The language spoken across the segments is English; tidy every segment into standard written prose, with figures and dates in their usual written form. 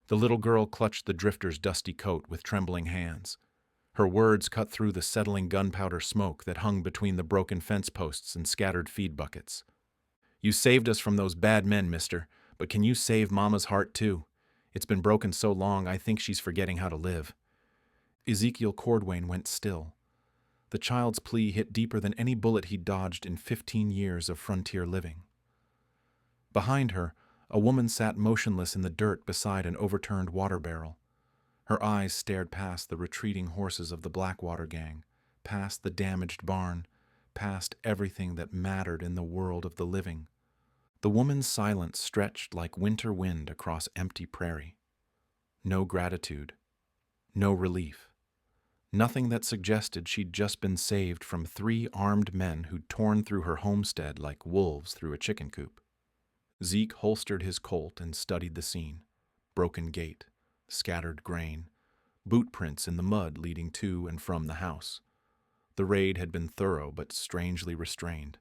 The little girl clutched the drifter's dusty coat with trembling hands. Her words cut through the settling gunpowder smoke that hung between the broken fence posts and scattered feed buckets. "You saved us from those bad men, mister, but can you save Mama's heart too? It's been broken so long I think she's forgetting how to live." Ezekiel Cordwain went still. The child's plea hit deeper than any bullet he'd dodged in 15 years of frontier living. Behind her, a woman sat motionless in the dirt beside an overturned water barrel. Her eyes stared past the retreating horses of the Blackwater gang, past the damaged barn, past everything that mattered in the world of the living. The woman's silence stretched like winter wind across empty prairie. No gratitude, no relief. Nothing that suggested she'd just been saved from 3 armed men who'd torn through her homestead like wolves through a chicken coop. Zeke holstered his Colt and studied the scene. Broken gate, scattered grain, boot prints in the mud leading to and from the house. The raid had been thorough but strangely restrained.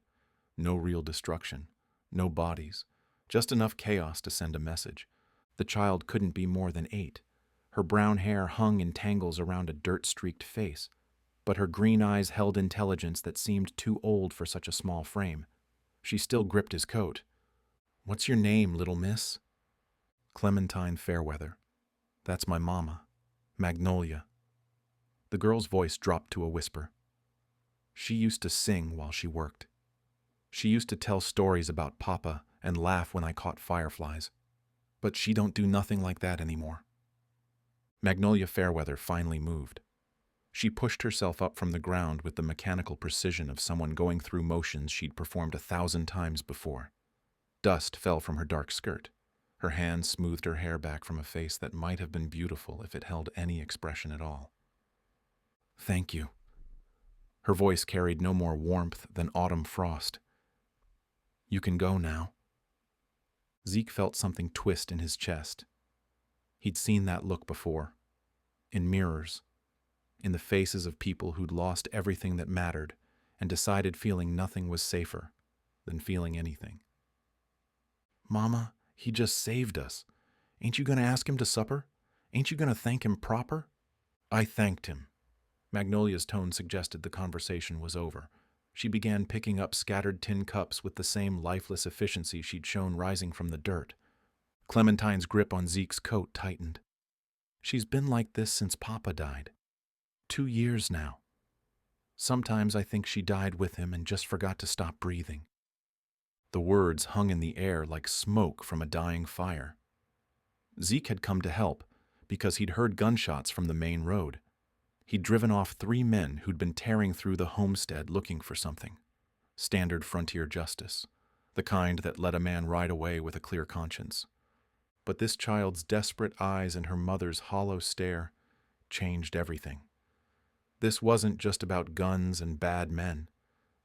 No real destruction, no bodies, just enough chaos to send a message. The child couldn't be more than 8. Her brown hair hung in tangles around a dirt-streaked face, but her green eyes held intelligence that seemed too old for such a small frame. She still gripped his coat. "What's your name, little miss?" "Clementine Fairweather. That's my mama. Magnolia." The girl's voice dropped to a whisper. "She used to sing while she worked. She used to tell stories about Papa and laugh when I caught fireflies. But she don't do nothing like that anymore." Magnolia Fairweather finally moved. She pushed herself up from the ground with the mechanical precision of someone going through motions she'd performed 1,000 times before. Dust fell from her dark skirt. Her hand smoothed her hair back from a face that might have been beautiful if it held any expression at all. "Thank you." Her voice carried no more warmth than autumn frost. "You can go now." Zeke felt something twist in his chest. He'd seen that look before. In mirrors. In the faces of people who'd lost everything that mattered and decided feeling nothing was safer than feeling anything. "Mama, he just saved us. Ain't you gonna ask him to supper? Ain't you gonna thank him proper?" "I thanked him." Magnolia's tone suggested the conversation was over. She began picking up scattered tin cups with the same lifeless efficiency she'd shown rising from the dirt. Clementine's grip on Zeke's coat tightened. "She's been like this since Papa died. 2 years now. Sometimes I think she died with him and just forgot to stop breathing." The words hung in the air like smoke from a dying fire. Zeke had come to help because he'd heard gunshots from the main road. He'd driven off 3 men who'd been tearing through the homestead looking for something. Standard frontier justice, the kind that let a man ride away with a clear conscience. But this child's desperate eyes and her mother's hollow stare changed everything. This wasn't just about guns and bad men.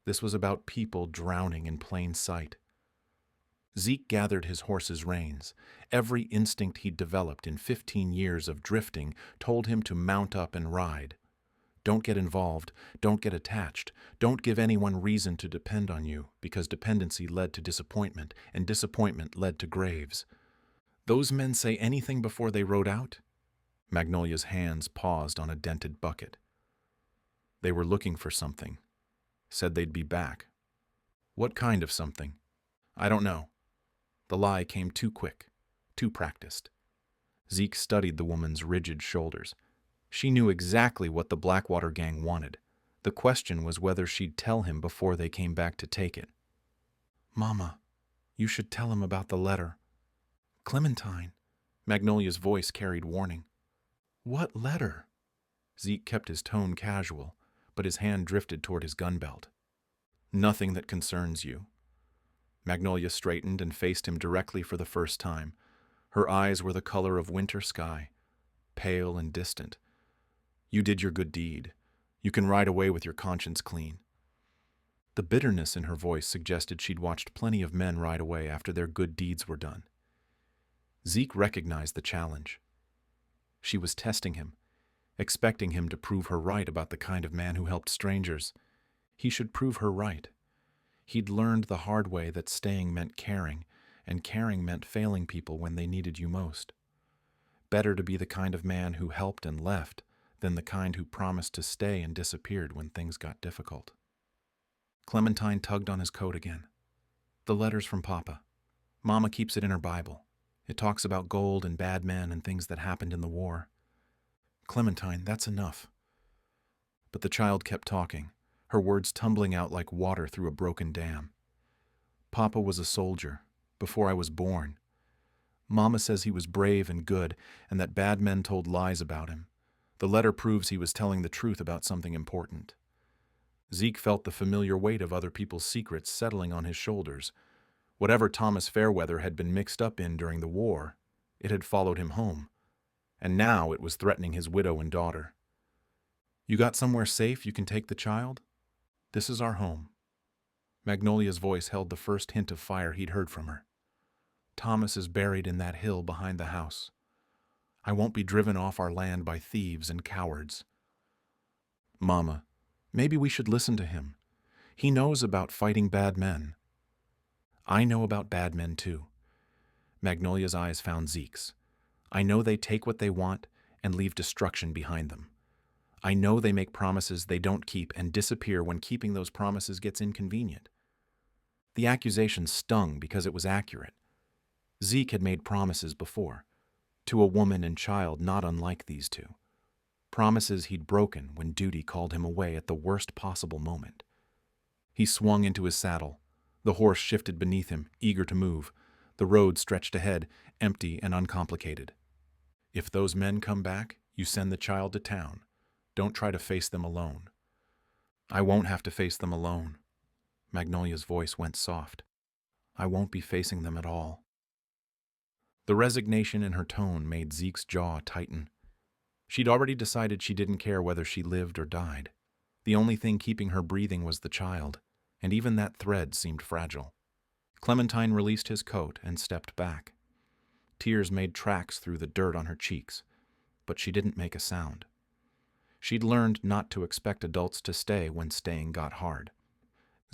This was about people drowning in plain sight. Zeke gathered his horse's reins. Every instinct he'd developed in 15 years of drifting told him to mount up and ride. Don't get involved, don't get attached, don't give anyone reason to depend on you, because dependency led to disappointment, and disappointment led to graves. "Those men say anything before they rode out?" Magnolia's hands paused on a dented bucket. "They were looking for something. Said they'd be back." "What kind of something?" "I don't know." The lie came too quick, too practiced. Zeke studied the woman's rigid shoulders. She knew exactly what the Blackwater gang wanted. The question was whether she'd tell him before they came back to take it. "Mama, you should tell him about the letter." "Clementine." Magnolia's voice carried warning. "What letter?" Zeke kept his tone casual, but his hand drifted toward his gun belt. "Nothing that concerns you." Magnolia straightened and faced him directly for the first time. Her eyes were the color of winter sky, pale and distant. "You did your good deed. You can ride away with your conscience clean." The bitterness in her voice suggested she'd watched plenty of men ride away after their good deeds were done. Zeke recognized the challenge. She was testing him, expecting him to prove her right about the kind of man who helped strangers. He should prove her right. He'd learned the hard way that staying meant caring, and caring meant failing people when they needed you most. Better to be the kind of man who helped and left than the kind who promised to stay and disappeared when things got difficult. Clementine tugged on his coat again. The letter's from Papa. Mama keeps it in her Bible. It talks about gold and bad men and things that happened in the war. Clementine, that's enough. But the child kept talking, her words tumbling out like water through a broken dam. Papa was a soldier, before I was born. Mama says he was brave and good, and that bad men told lies about him. The letter proves he was telling the truth about something important. Zeke felt the familiar weight of other people's secrets settling on his shoulders. Whatever Thomas Fairweather had been mixed up in during the war, it had followed him home, and now it was threatening his widow and daughter. You got somewhere safe you can take the child? This is our home. Magnolia's voice held the first hint of fire he'd heard from her. Thomas is buried in that hill behind the house. I won't be driven off our land by thieves and cowards. Mama, maybe we should listen to him. He knows about fighting bad men. I know about bad men too. Magnolia's eyes found Zeke's. I know they take what they want and leave destruction behind them. I know they make promises they don't keep and disappear when keeping those promises gets inconvenient. The accusation stung because it was accurate. Zeke had made promises before, to a woman and child not unlike these two. Promises he'd broken when duty called him away at the worst possible moment. He swung into his saddle. The horse shifted beneath him, eager to move. The road stretched ahead, empty and uncomplicated. If those men come back, you send the child to town. Don't try to face them alone. I won't have to face them alone. Magnolia's voice went soft. I won't be facing them at all. The resignation in her tone made Zeke's jaw tighten. She'd already decided she didn't care whether she lived or died. The only thing keeping her breathing was the child, and even that thread seemed fragile. Clementine released his coat and stepped back. Tears made tracks through the dirt on her cheeks, but she didn't make a sound. She'd learned not to expect adults to stay when staying got hard.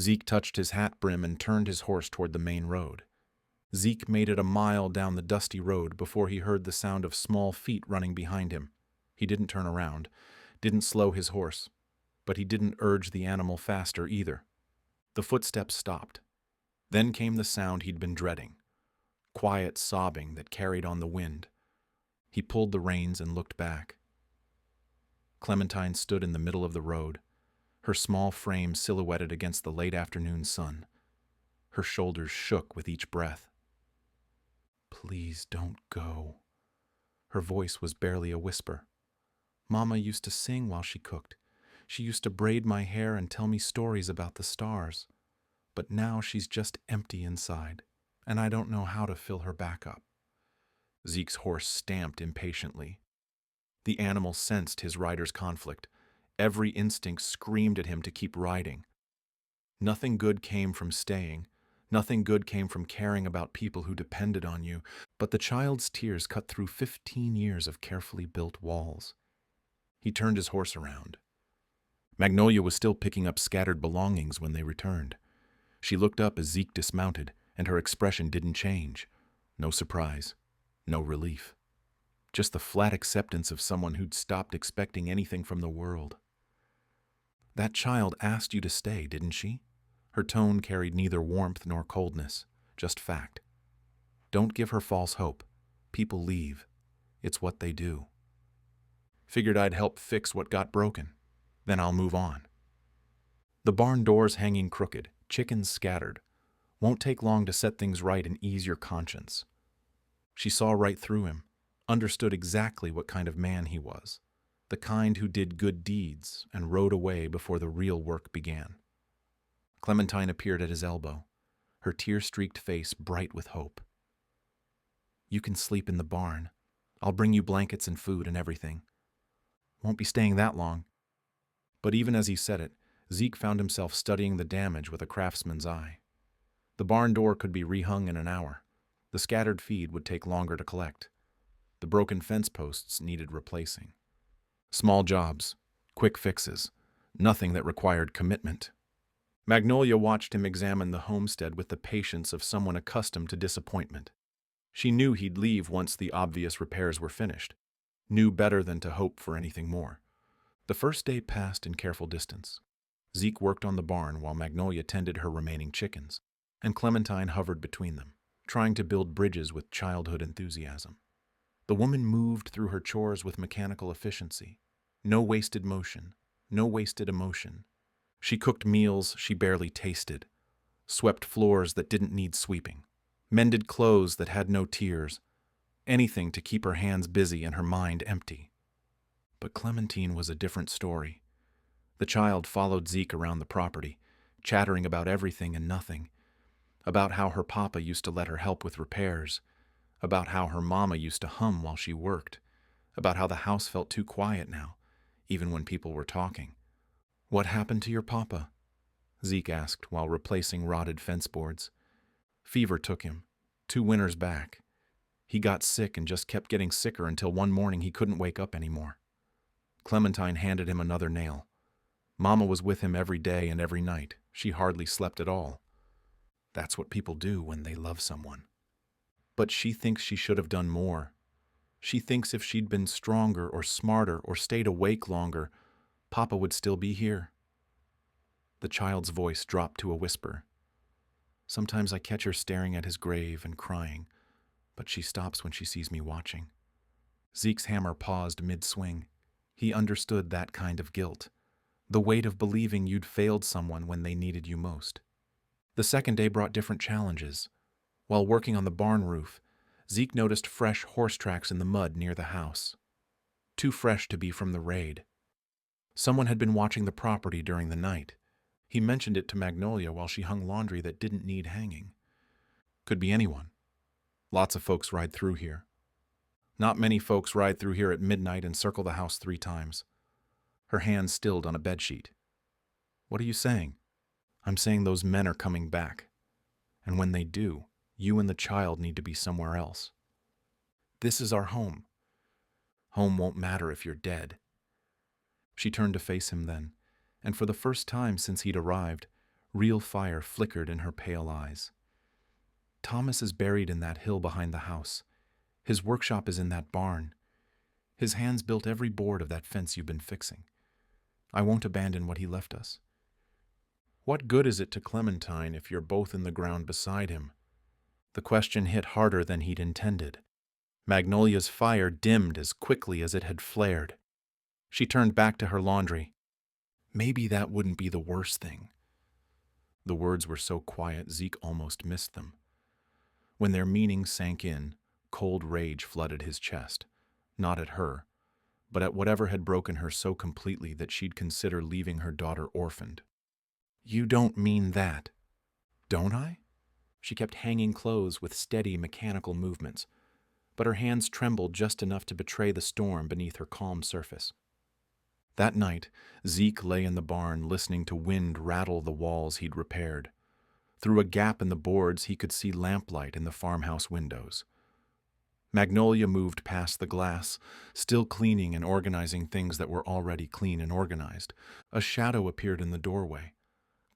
Zeke touched his hat brim and turned his horse toward the main road. Zeke made it a mile down the dusty road before he heard the sound of small feet running behind him. He didn't turn around, didn't slow his horse, but he didn't urge the animal faster either. The footsteps stopped. Then came the sound he'd been dreading, quiet sobbing that carried on the wind. He pulled the reins and looked back. Clementine stood in the middle of the road, her small frame silhouetted against the late afternoon sun. Her shoulders shook with each breath. Please don't go. Her voice was barely a whisper. Mama used to sing while she cooked. She used to braid my hair and tell me stories about the stars. But now she's just empty inside, and I don't know how to fill her back up. Zeke's horse stamped impatiently. The animal sensed his rider's conflict. Every instinct screamed at him to keep riding. Nothing good came from staying. Nothing good came from caring about people who depended on you, but the child's tears cut through 15 years of carefully built walls. He turned his horse around. Magnolia was still picking up scattered belongings when they returned. She looked up as Zeke dismounted, and her expression didn't change. No surprise, no relief. Just the flat acceptance of someone who'd stopped expecting anything from the world. That child asked you to stay, didn't she? Her tone carried neither warmth nor coldness, just fact. Don't give her false hope. People leave. It's what they do. Figured I'd help fix what got broken. Then I'll move on. The barn door's hanging crooked, chickens scattered. Won't take long to set things right and ease your conscience. She saw right through him, understood exactly what kind of man he was, the kind who did good deeds and rode away before the real work began. Clementine appeared at his elbow, her tear-streaked face bright with hope. You can sleep in the barn. I'll bring you blankets and food and everything. Won't be staying that long. But even as he said it, Zeke found himself studying the damage with a craftsman's eye. The barn door could be rehung in an hour. The scattered feed would take longer to collect. The broken fence posts needed replacing. Small jobs, quick fixes, nothing that required commitment. Magnolia watched him examine the homestead with the patience of someone accustomed to disappointment. She knew he'd leave once the obvious repairs were finished, knew better than to hope for anything more. The first day passed in careful distance. Zeke worked on the barn while Magnolia tended her remaining chickens, and Clementine hovered between them, trying to build bridges with childhood enthusiasm. The woman moved through her chores with mechanical efficiency. No wasted motion, no wasted emotion. She cooked meals she barely tasted, swept floors that didn't need sweeping, mended clothes that had no tears, anything to keep her hands busy and her mind empty. But Clementine was a different story. The child followed Zeke around the property, chattering about everything and nothing, about how her papa used to let her help with repairs, about how her mama used to hum while she worked, about how the house felt too quiet now, even when people were talking. "What happened to your papa?" Zeke asked while replacing rotted fence boards. "Fever took him, 2 winters back. He got sick and just kept getting sicker until one morning he couldn't wake up anymore." Clementine handed him another nail. Mama was with him every day and every night. She hardly slept at all. That's what people do when they love someone. But she thinks she should have done more. She thinks if she'd been stronger or smarter or stayed awake longer, Papa would still be here. The child's voice dropped to a whisper. Sometimes I catch her staring at his grave and crying, but she stops when she sees me watching. Zeke's hammer paused mid-swing. He understood that kind of guilt, the weight of believing you'd failed someone when they needed you most. The second day brought different challenges. While working on the barn roof, Zeke noticed fresh horse tracks in the mud near the house. Too fresh to be from the raid. Someone had been watching the property during the night. He mentioned it to Magnolia while she hung laundry that didn't need hanging. Could be anyone. Lots of folks ride through here. Not many folks ride through here at midnight and circle the house 3 times. Her hand stilled on a bedsheet. "What are you saying?" "I'm saying those men are coming back. And when they do, you and the child need to be somewhere else. This is our home. Home won't matter if you're dead." She turned to face him then, and for the first time since he'd arrived, real fire flickered in her pale eyes. "Thomas is buried in that hill behind the house. His workshop is in that barn. His hands built every board of that fence you've been fixing. I won't abandon what he left us." What good is it to Clementine if you're both in the ground beside him? The question hit harder than he'd intended. Magnolia's fire dimmed as quickly as it had flared. She turned back to her laundry. Maybe that wouldn't be the worst thing. The words were so quiet Zeke almost missed them. When their meaning sank in, cold rage flooded his chest, not at her, but at whatever had broken her so completely that she'd consider leaving her daughter orphaned. "You don't mean that." "Don't I?" She kept hanging clothes with steady mechanical movements, but her hands trembled just enough to betray the storm beneath her calm surface. That night, Zeke lay in the barn listening to wind rattle the walls he'd repaired. Through a gap in the boards, he could see lamplight in the farmhouse windows. Magnolia moved past the glass, still cleaning and organizing things that were already clean and organized. A shadow appeared in the doorway.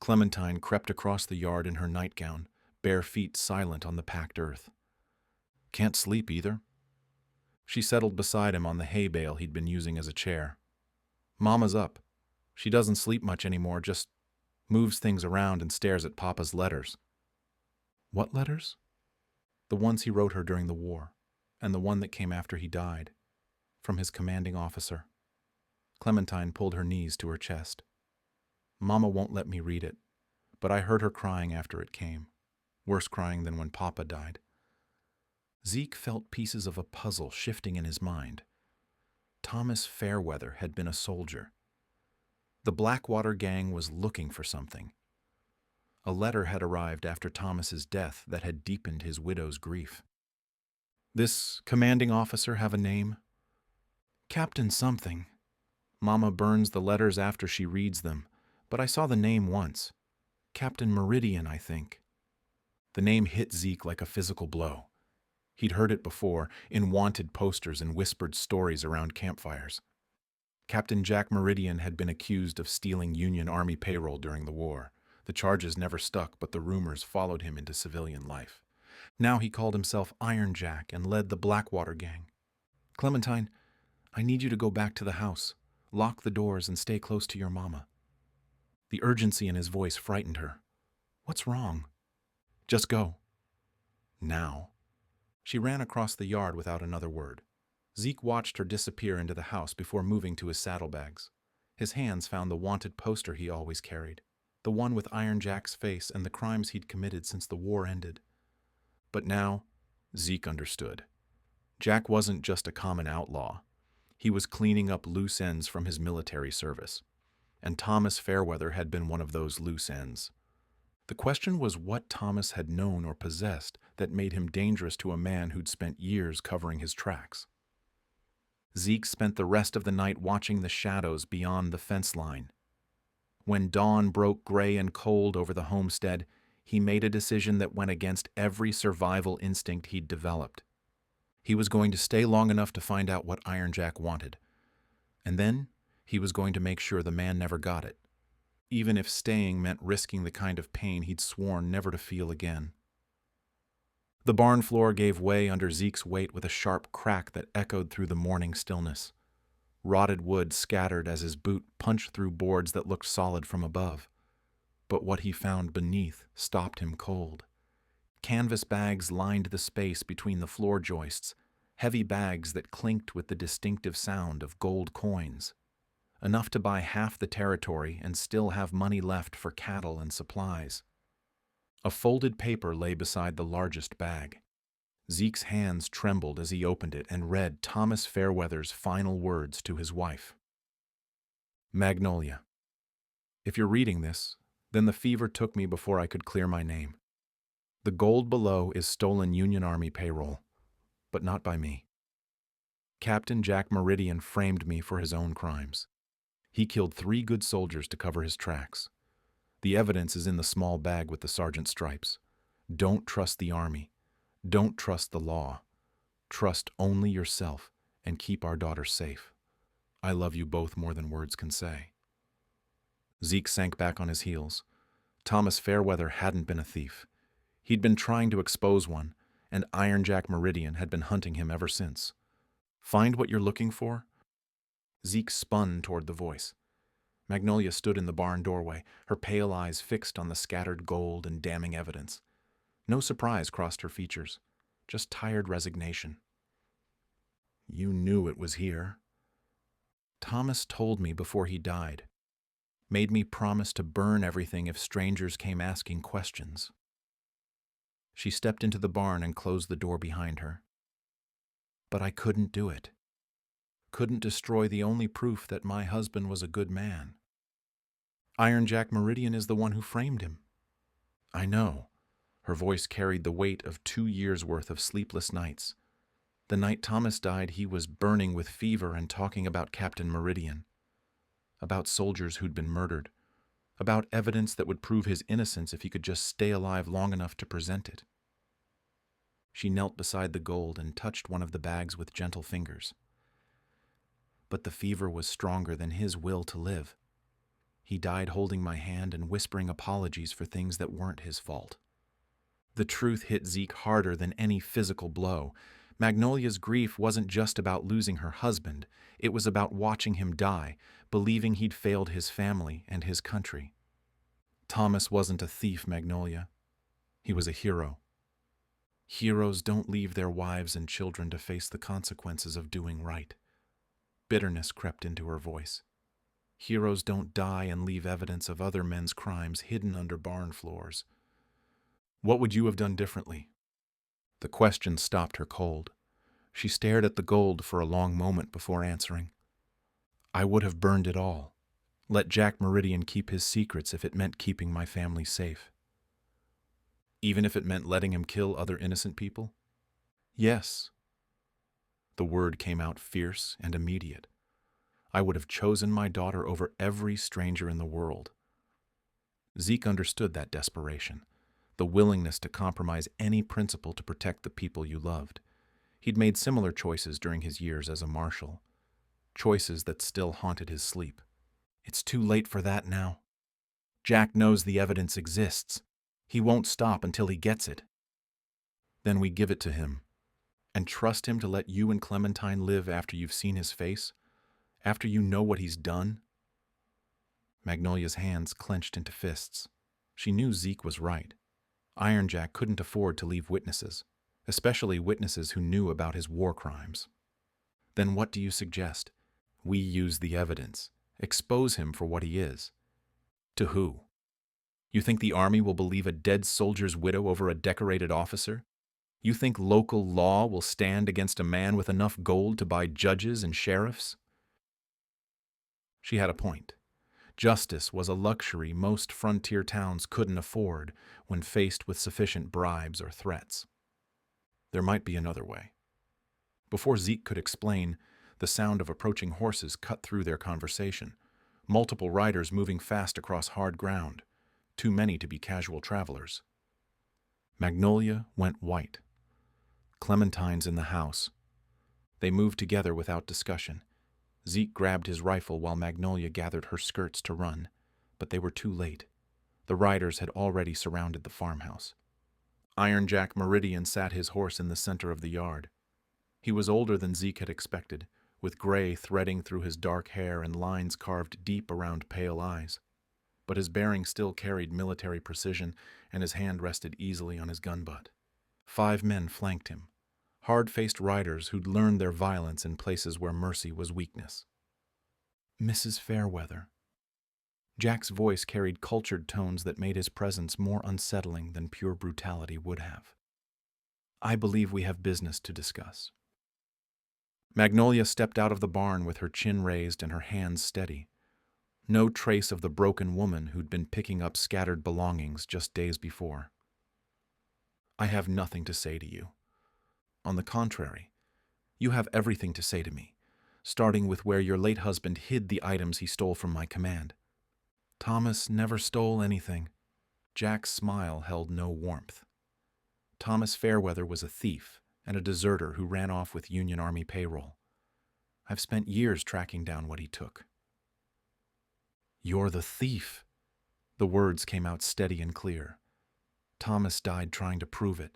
Clementine crept across the yard in her nightgown, bare feet silent on the packed earth. "Can't sleep either?" She settled beside him on the hay bale he'd been using as a chair. "Mama's up. She doesn't sleep much anymore, just moves things around and stares at Papa's letters." "What letters?" "The ones he wrote her during the war, and the one that came after he died, from his commanding officer." Clementine pulled her knees to her chest. "Mama won't let me read it, but I heard her crying after it came. Worse crying than when Papa died." Zeke felt pieces of a puzzle shifting in his mind. Thomas Fairweather had been a soldier. The Blackwater gang was looking for something. A letter had arrived after Thomas's death that had deepened his widow's grief. "This commanding officer have a name?" "Captain something. Mama burns the letters after she reads them, but I saw the name once. Captain Meridian, I think." The name hit Zeke like a physical blow. He'd heard it before, in wanted posters and whispered stories around campfires. Captain Jack Meridian had been accused of stealing Union Army payroll during the war. The charges never stuck, but the rumors followed him into civilian life. Now he called himself Iron Jack and led the Blackwater gang. "Clementine, I need you to go back to the house. Lock the doors and stay close to your mama." The urgency in his voice frightened her. "What's wrong?" "Just go. Now." She ran across the yard without another word. Zeke watched her disappear into the house before moving to his saddlebags. His hands found the wanted poster he always carried, the one with Iron Jack's face and the crimes he'd committed since the war ended. But now, Zeke understood. Jack wasn't just a common outlaw. He was cleaning up loose ends from his military service. And Thomas Fairweather had been one of those loose ends. The question was what Thomas had known or possessed that made him dangerous to a man who'd spent years covering his tracks. Zeke spent the rest of the night watching the shadows beyond the fence line. When dawn broke gray and cold over the homestead, he made a decision that went against every survival instinct he'd developed. He was going to stay long enough to find out what Iron Jack wanted. And then he was going to make sure the man never got it, even if staying meant risking the kind of pain he'd sworn never to feel again. The barn floor gave way under Zeke's weight with a sharp crack that echoed through the morning stillness. Rotted wood scattered as his boot punched through boards that looked solid from above. But what he found beneath stopped him cold. Canvas bags lined the space between the floor joists, heavy bags that clinked with the distinctive sound of gold coins. Enough to buy half the territory and still have money left for cattle and supplies. A folded paper lay beside the largest bag. Zeke's hands trembled as he opened it and read Thomas Fairweather's final words to his wife. "Magnolia, if you're reading this, then the fever took me before I could clear my name. The gold below is stolen Union Army payroll, but not by me. Captain Jack Meridian framed me for his own crimes. He killed 3 good soldiers to cover his tracks. The evidence is in the small bag with the sergeant's stripes. Don't trust the army. Don't trust the law. Trust only yourself and keep our daughter safe. I love you both more than words can say." Zeke sank back on his heels. Thomas Fairweather hadn't been a thief. He'd been trying to expose one, and Iron Jack Meridian had been hunting him ever since. "Find what you're looking for?" Zeke spun toward the voice. Magnolia stood in the barn doorway, her pale eyes fixed on the scattered gold and damning evidence. No surprise crossed her features, just tired resignation. "You knew it was here." "Thomas told me before he died. Made me promise to burn everything if strangers came asking questions." She stepped into the barn and closed the door behind her. "But I couldn't do it. Couldn't destroy the only proof that my husband was a good man. Iron Jack Meridian is the one who framed him." "I know." Her voice carried the weight of 2 years' worth of sleepless nights. The night Thomas died, he was burning with fever and talking about Captain Meridian, about soldiers who'd been murdered, about evidence that would prove his innocence if he could just stay alive long enough to present it. She knelt beside the gold and touched one of the bags with gentle fingers. But the fever was stronger than his will to live. He died holding my hand and whispering apologies for things that weren't his fault. The truth hit Zeke harder than any physical blow. Magnolia's grief wasn't just about losing her husband. It was about watching him die, believing he'd failed his family and his country. Thomas wasn't a thief, Magnolia. He was a hero. Heroes don't leave their wives and children to face the consequences of doing right. Bitterness crept into her voice. Heroes don't die and leave evidence of other men's crimes hidden under barn floors. What would you have done differently? The question stopped her cold. She stared at the gold for a long moment before answering. I would have burned it all. Let Jack Meridian keep his secrets if it meant keeping my family safe. Even if it meant letting him kill other innocent people? Yes. The word came out fierce and immediate. I would have chosen my daughter over every stranger in the world. Zeke understood that desperation, the willingness to compromise any principle to protect the people you loved. He'd made similar choices during his years as a marshal, choices that still haunted his sleep. It's too late for that now. Jack knows the evidence exists. He won't stop until he gets it. Then we give it to him. And trust him to let you and Clementine live after you've seen his face? After you know what he's done? Magnolia's hands clenched into fists. She knew Zeke was right. Iron Jack couldn't afford to leave witnesses, especially witnesses who knew about his war crimes. Then what do you suggest? We use the evidence. Expose him for what he is. To who? You think the army will believe a dead soldier's widow over a decorated officer? You think local law will stand against a man with enough gold to buy judges and sheriffs? She had a point. Justice was a luxury most frontier towns couldn't afford when faced with sufficient bribes or threats. There might be another way. Before Zeke could explain, the sound of approaching horses cut through their conversation, multiple riders moving fast across hard ground, too many to be casual travelers. Magnolia went white. Clementine's in the house. They moved together without discussion. Zeke grabbed his rifle while Magnolia gathered her skirts to run, but they were too late. The riders had already surrounded the farmhouse. Iron Jack Meridian sat his horse in the center of the yard. He was older than Zeke had expected, with gray threading through his dark hair and lines carved deep around pale eyes. But his bearing still carried military precision, and his hand rested easily on his gun butt. 5 men flanked him, hard-faced riders who'd learned their violence in places where mercy was weakness. Mrs. Fairweather. Jack's voice carried cultured tones that made his presence more unsettling than pure brutality would have. I believe we have business to discuss. Magnolia stepped out of the barn with her chin raised and her hands steady. No trace of the broken woman who'd been picking up scattered belongings just days before. I have nothing to say to you. On the contrary, you have everything to say to me, starting with where your late husband hid the items he stole from my command. Thomas never stole anything. Jack's smile held no warmth. Thomas Fairweather was a thief and a deserter who ran off with Union Army payroll. I've spent years tracking down what he took. You're the thief. The words came out steady and clear. Thomas died trying to prove it.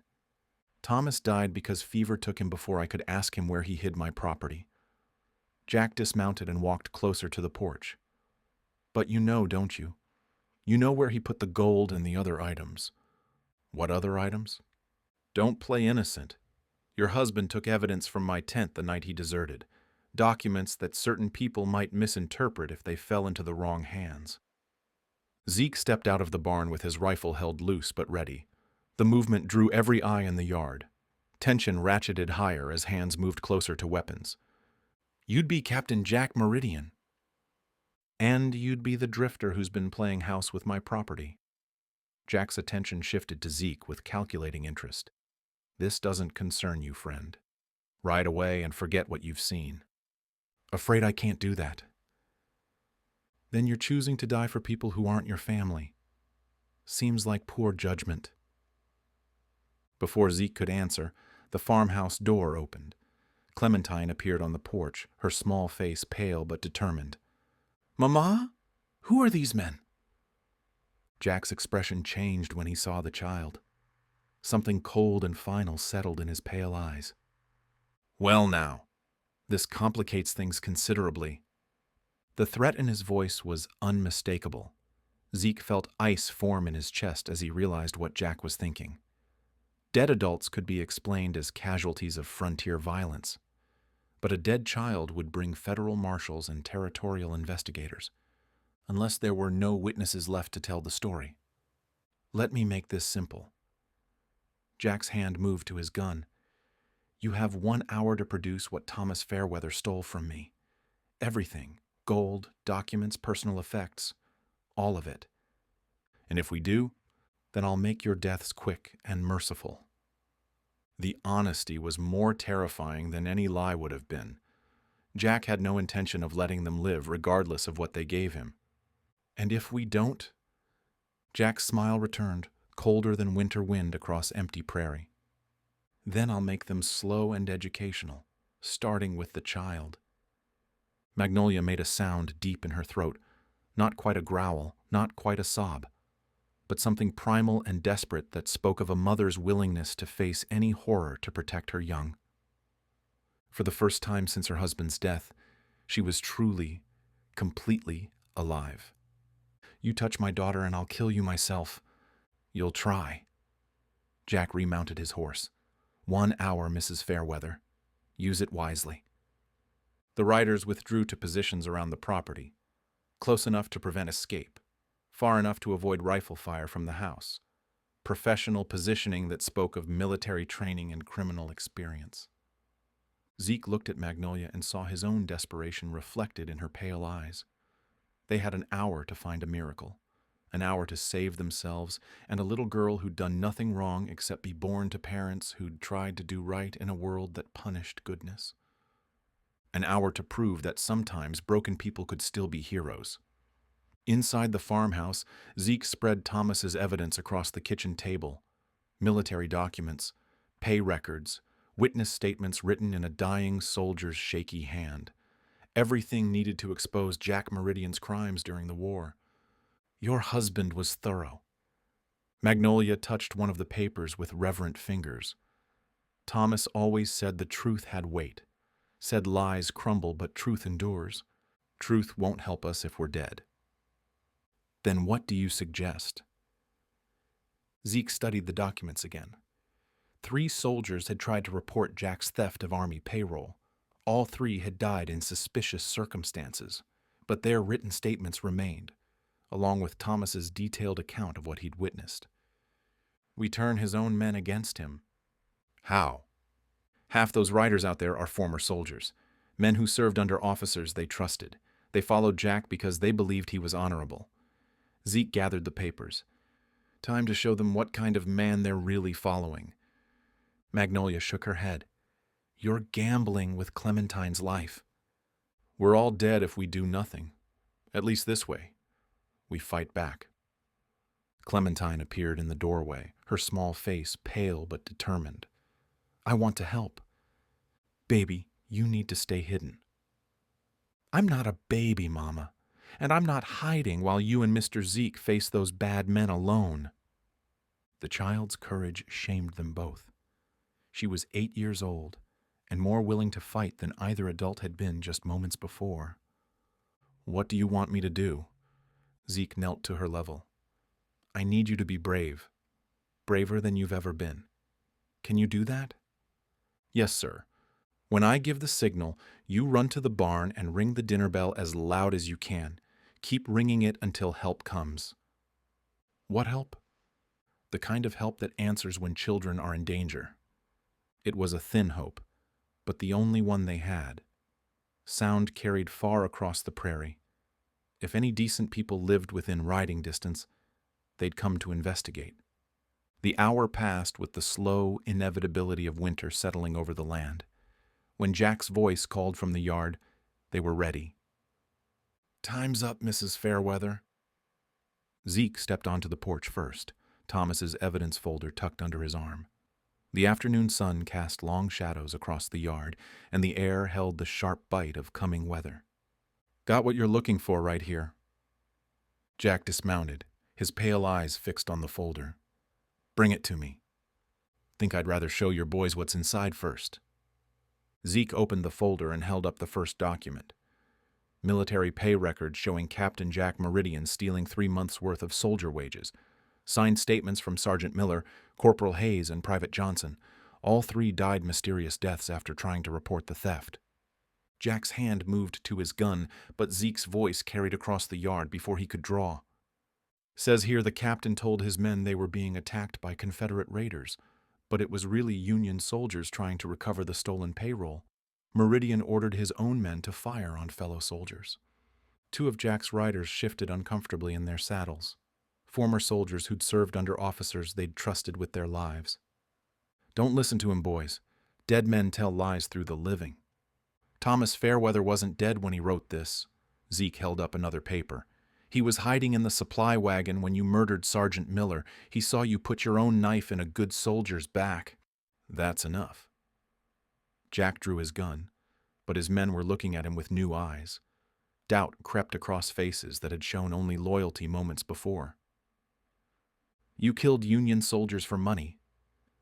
Thomas died because fever took him before I could ask him where he hid my property. Jack dismounted and walked closer to the porch. But you know, don't you? You know where he put the gold and the other items. What other items? Don't play innocent. Your husband took evidence from my tent the night he deserted. Documents that certain people might misinterpret if they fell into the wrong hands. Zeke stepped out of the barn with his rifle held loose but ready. The movement drew every eye in the yard. Tension ratcheted higher as hands moved closer to weapons. You'd be Captain Jack Meridian. And you'd be the drifter who's been playing house with my property. Jack's attention shifted to Zeke with calculating interest. This doesn't concern you, friend. Ride away and forget what you've seen. Afraid I can't do that. Then you're choosing to die for people who aren't your family. Seems like poor judgment. Before Zeke could answer, the farmhouse door opened. Clementine appeared on the porch, her small face pale but determined. Mama? Who are these men? Jack's expression changed when he saw the child. Something cold and final settled in his pale eyes. Well now, this complicates things considerably. The threat in his voice was unmistakable. Zeke felt ice form in his chest as he realized what Jack was thinking. Dead adults could be explained as casualties of frontier violence, but a dead child would bring federal marshals and territorial investigators, unless there were no witnesses left to tell the story. Let me make this simple. Jack's hand moved to his gun. You have 1 hour to produce what Thomas Fairweather stole from me. Everything. Gold, documents, personal effects. All of it. And if we do, then I'll make your deaths quick and merciful. The honesty was more terrifying than any lie would have been. Jack had no intention of letting them live regardless of what they gave him. And if we don't? Jack's smile returned, colder than winter wind across empty prairie. Then I'll make them slow and educational, starting with the child. Magnolia made a sound deep in her throat, not quite a growl, not quite a sob. but something primal and desperate that spoke of a mother's willingness to face any horror to protect her young. For the first time since her husband's death, she was truly, completely alive. "You touch my daughter and I'll kill you myself." "You'll try." Jack remounted his horse. 1 hour, Mrs. Fairweather. Use it wisely. The riders withdrew to positions around the property, close enough to prevent escape, far enough to avoid rifle fire from the house. Professional positioning that spoke of military training and criminal experience. Zeke looked at Magnolia and saw his own desperation reflected in her pale eyes. They had an hour to find a miracle, an hour to save themselves and a little girl who'd done nothing wrong except be born to parents who'd tried to do right in a world that punished goodness. An hour to prove that sometimes broken people could still be heroes. Inside the farmhouse, Zeke spread Thomas's evidence across the kitchen table. Military documents, pay records, witness statements written in a dying soldier's shaky hand. Everything needed to expose Jack Meridian's crimes during the war. Your husband was thorough. Magnolia touched one of the papers with reverent fingers. Thomas always said the truth had weight. Said lies crumble, but truth endures. Truth won't help us if we're dead. Then what do you suggest? Zeke studied the documents again. 3 soldiers had tried to report Jack's theft of Army payroll. All 3 had died in suspicious circumstances, but their written statements remained, along with Thomas's detailed account of what he'd witnessed. We turn his own men against him. How? Half those riders out there are former soldiers, men who served under officers they trusted. They followed Jack because they believed he was honorable. Zeke gathered the papers. Time to show them what kind of man they're really following. Magnolia shook her head. You're gambling with Clementine's life. We're all dead if we do nothing. At least this way. We fight back. Clementine appeared in the doorway, her small face pale but determined. I want to help. Baby, you need to stay hidden. I'm not a baby, Mama, and I'm not hiding while you and Mr. Zeke face those bad men alone. The child's courage shamed them both. She was 8 years old, and more willing to fight than either adult had been just moments before. What do you want me to do? Zeke knelt to her level. I need you to be brave. Braver than you've ever been. Can you do that? Yes, sir. When I give the signal, you run to the barn and ring the dinner bell as loud as you can. Keep ringing it until help comes. What help? The kind of help that answers when children are in danger. It was a thin hope, but the only one they had. Sound carried far across the prairie. If any decent people lived within riding distance, they'd come to investigate. The hour passed with the slow inevitability of winter settling over the land. When Jack's voice called from the yard, they were ready. Time's up, Mrs. Fairweather. Zeke stepped onto the porch first, Thomas's evidence folder tucked under his arm. The afternoon sun cast long shadows across the yard, and the air held the sharp bite of coming weather. Got what you're looking for right here. Jack dismounted, his pale eyes fixed on the folder. Bring it to me. Think I'd rather show your boys what's inside first. Zeke opened the folder and held up the first document. Military pay records showing Captain Jack Meridian stealing 3 months' worth of soldier wages. Signed statements from Sergeant Miller, Corporal Hayes, and Private Johnson. All 3 died mysterious deaths after trying to report the theft. Jack's hand moved to his gun, but Zeke's voice carried across the yard before he could draw. Says here the captain told his men they were being attacked by Confederate raiders, but it was really Union soldiers trying to recover the stolen payroll. Meridian ordered his own men to fire on fellow soldiers. 2 of Jack's riders shifted uncomfortably in their saddles. Former soldiers who'd served under officers they'd trusted with their lives. Don't listen to him, boys. Dead men tell lies through the living. Thomas Fairweather wasn't dead when he wrote this. Zeke held up another paper. He was hiding in the supply wagon when you murdered Sergeant Miller. He saw you put your own knife in a good soldier's back. That's enough. Jack drew his gun, but his men were looking at him with new eyes. Doubt crept across faces that had shown only loyalty moments before. You killed Union soldiers for money.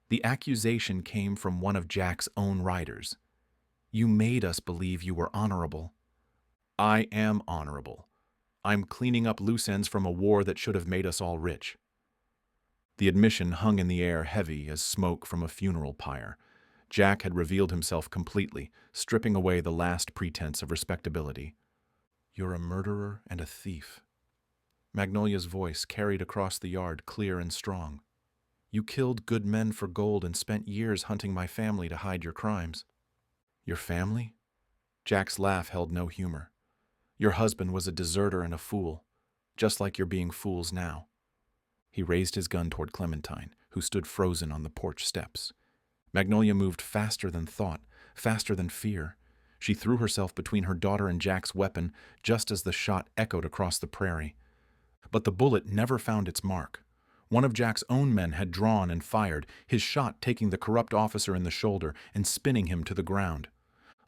The accusation came from one of Jack's own riders. You made us believe you were honorable. I am honorable. I'm cleaning up loose ends from a war that should have made us all rich. The admission hung in the air heavy as smoke from a funeral pyre. Jack had revealed himself completely, stripping away the last pretense of respectability. You're a murderer and a thief. Magnolia's voice carried across the yard, clear and strong. You killed good men for gold and spent years hunting my family to hide your crimes. Your family? Jack's laugh held no humor. Your husband was a deserter and a fool, just like you're being fools now. He raised his gun toward Clementine, who stood frozen on the porch steps. Magnolia moved faster than thought, faster than fear. She threw herself between her daughter and Jack's weapon just as the shot echoed across the prairie. But the bullet never found its mark. One of Jack's own men had drawn and fired, his shot taking the corrupt officer in the shoulder and spinning him to the ground.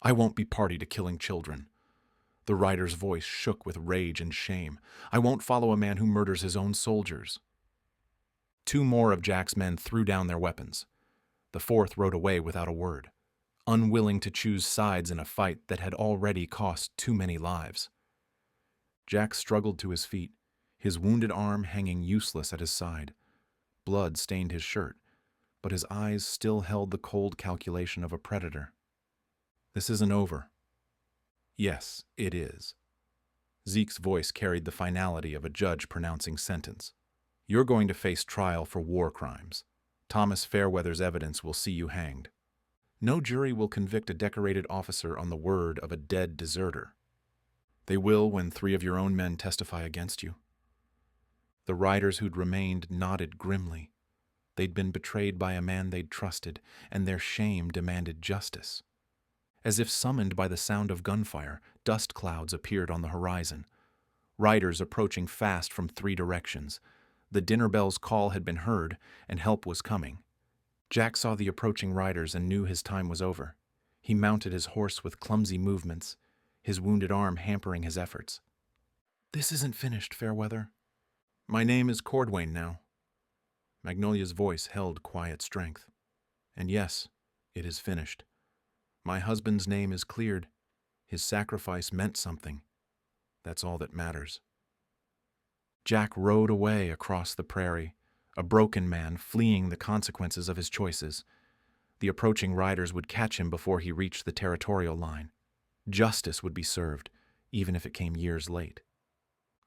I won't be party to killing children. The rider's voice shook with rage and shame. I won't follow a man who murders his own soldiers. Two more of Jack's men threw down their weapons. The fourth rode away without a word, unwilling to choose sides in a fight that had already cost too many lives. Jack struggled to his feet, his wounded arm hanging useless at his side. Blood stained his shirt, but his eyes still held the cold calculation of a predator. This isn't over. Yes, it is. Zeke's voice carried the finality of a judge pronouncing sentence. You're going to face trial for war crimes. Thomas Fairweather's evidence will see you hanged. No jury will convict a decorated officer on the word of a dead deserter. They will when 3 of your own men testify against you. The riders who'd remained nodded grimly. They'd been betrayed by a man they'd trusted, and their shame demanded justice. As if summoned by the sound of gunfire, dust clouds appeared on the horizon. Riders approaching fast from 3 directions. The dinner bell's call had been heard, and help was coming. Jack saw the approaching riders and knew his time was over. He mounted his horse with clumsy movements, his wounded arm hampering his efforts. This isn't finished, Fairweather. My name is Cordwain now. Magnolia's voice held quiet strength. And yes, it is finished. My husband's name is cleared. His sacrifice meant something. That's all that matters. Jack rode away across the prairie, a broken man fleeing the consequences of his choices. The approaching riders would catch him before he reached the territorial line. Justice would be served, even if it came years late.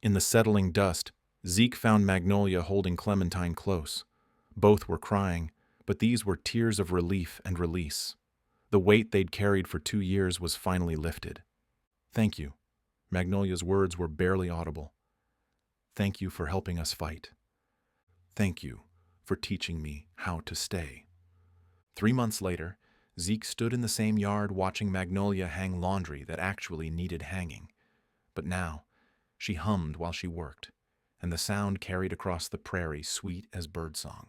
In the settling dust, Zeke found Magnolia holding Clementine close. Both were crying, but these were tears of relief and release. The weight they'd carried for 2 years was finally lifted. Thank you. Magnolia's words were barely audible. Thank you for helping us fight. Thank you for teaching me how to stay. 3 months later, Zeke stood in the same yard watching Magnolia hang laundry that actually needed hanging. But now, she hummed while she worked, and the sound carried across the prairie sweet as birdsong.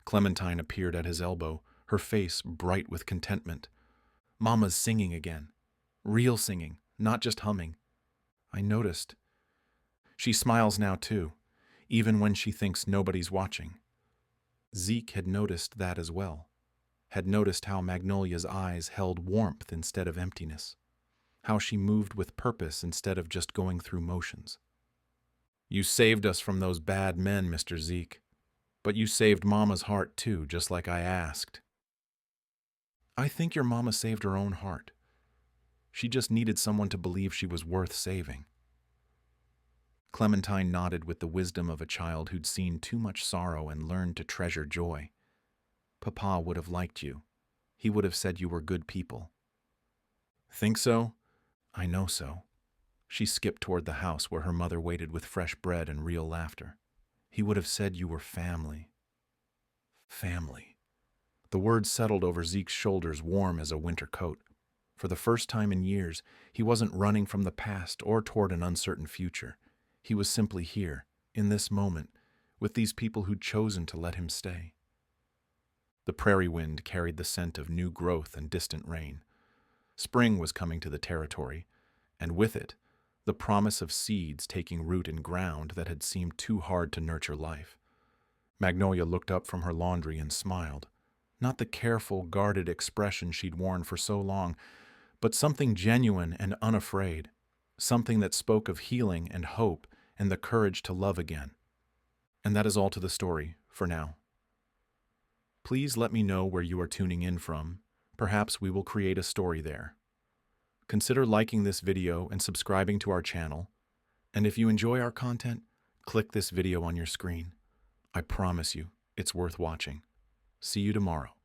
Clementine appeared at his elbow, her face bright with contentment. Mama's singing again. Real singing, not just humming. I noticed. She smiles now too, even when she thinks nobody's watching. Zeke had noticed that as well. Had noticed how Magnolia's eyes held warmth instead of emptiness. How she moved with purpose instead of just going through motions. You saved us from those bad men, Mr. Zeke. But you saved Mama's heart too, just like I asked. I think your mama saved her own heart. She just needed someone to believe she was worth saving. Clementine nodded with the wisdom of a child who'd seen too much sorrow and learned to treasure joy. Papa would have liked you. He would have said you were good people. Think so? I know so. She skipped toward the house where her mother waited with fresh bread and real laughter. He would have said you were family. Family. The words settled over Zeke's shoulders warm as a winter coat. For the first time in years, he wasn't running from the past or toward an uncertain future. He was simply here, in this moment, with these people who'd chosen to let him stay. The prairie wind carried the scent of new growth and distant rain. Spring was coming to the territory, and with it, the promise of seeds taking root in ground that had seemed too hard to nurture life. Magnolia looked up from her laundry and smiled. Not the careful, guarded expression she'd worn for so long, but something genuine and unafraid, something that spoke of healing and hope and the courage to love again. And that is all to the story, for now. Please let me know where you are tuning in from. Perhaps we will create a story there. Consider liking this video and subscribing to our channel. And if you enjoy our content, click this video on your screen. I promise you, it's worth watching. See you tomorrow.